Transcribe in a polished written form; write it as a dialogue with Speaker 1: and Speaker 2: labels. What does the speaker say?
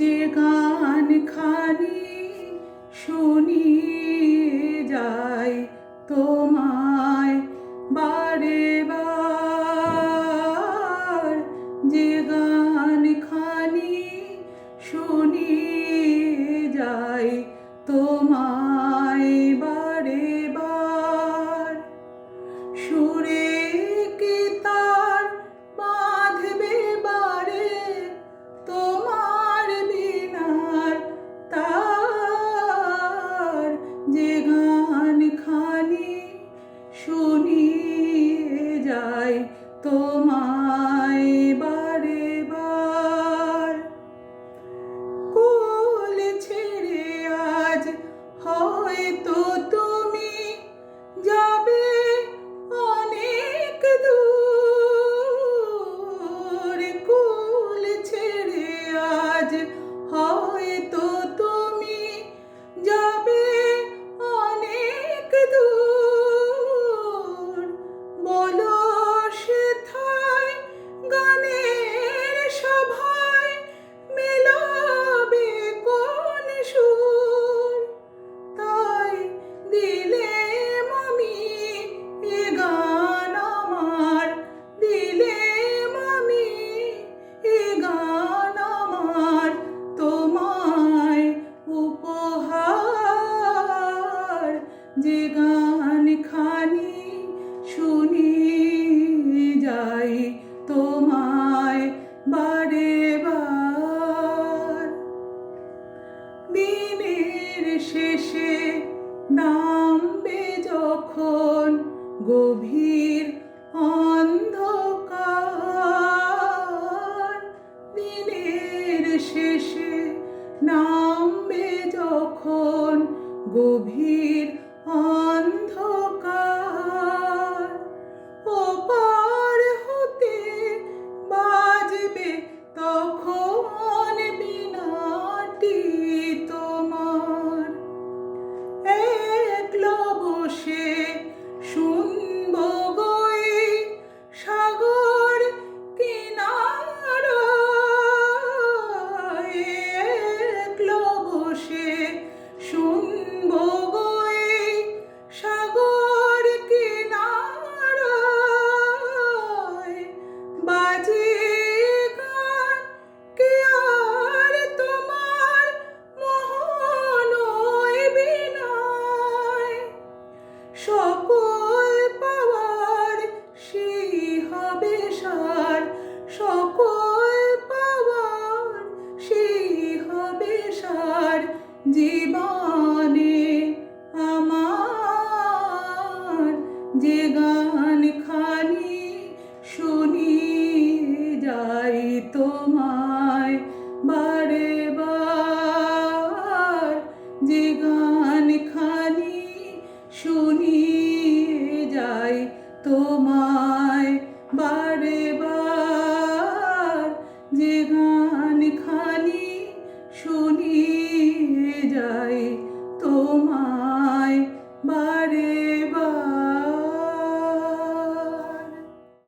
Speaker 1: যে গান খানি শুনিয়ে যায় তোমায় বারে বার, যে গান খানি শুনিয়ে যায় তোমায় বারে বার, সুরে কি তার বাঁধবে বারে তোমার বিনার তার, যে গান খানি শুনিয়ে যায় তোমায় বারে বার। কুল ছেড়ে আজ হয়তো তুমি যাবে অনেক দূর, কুল ছেড়ে আজ হয়তো তুমি যাবে অনেক দূর, বলো সেথায় গানের সভায় মেলাবে কোন সুর, তাই দিলেম আমি এ গান আমার, দিলেম আমি এ গান আমার তোমায় উপহার, যে গান খানি শুনিয়ে যাই তোমায় বারে বার। দিনের শেষে নামবে যখন গভীর অন্ধকার, দিনের শেষে নামবে যখন গভীর অন্ধকার, ওপার হতে বাজবে তখন বীণাটি তোমার, একলা বসে শুনব গো এই সাগর কিনারায়, একলা বসে শুনব গো এই সাগর কিনারায়, বাজে গান কে আর তোমার মোহন ওই বীণায়, সকল পাওয়ার সেই হবে সার, সকল পাওয়ার সেই হবে সার, জীবনে আমার যে গান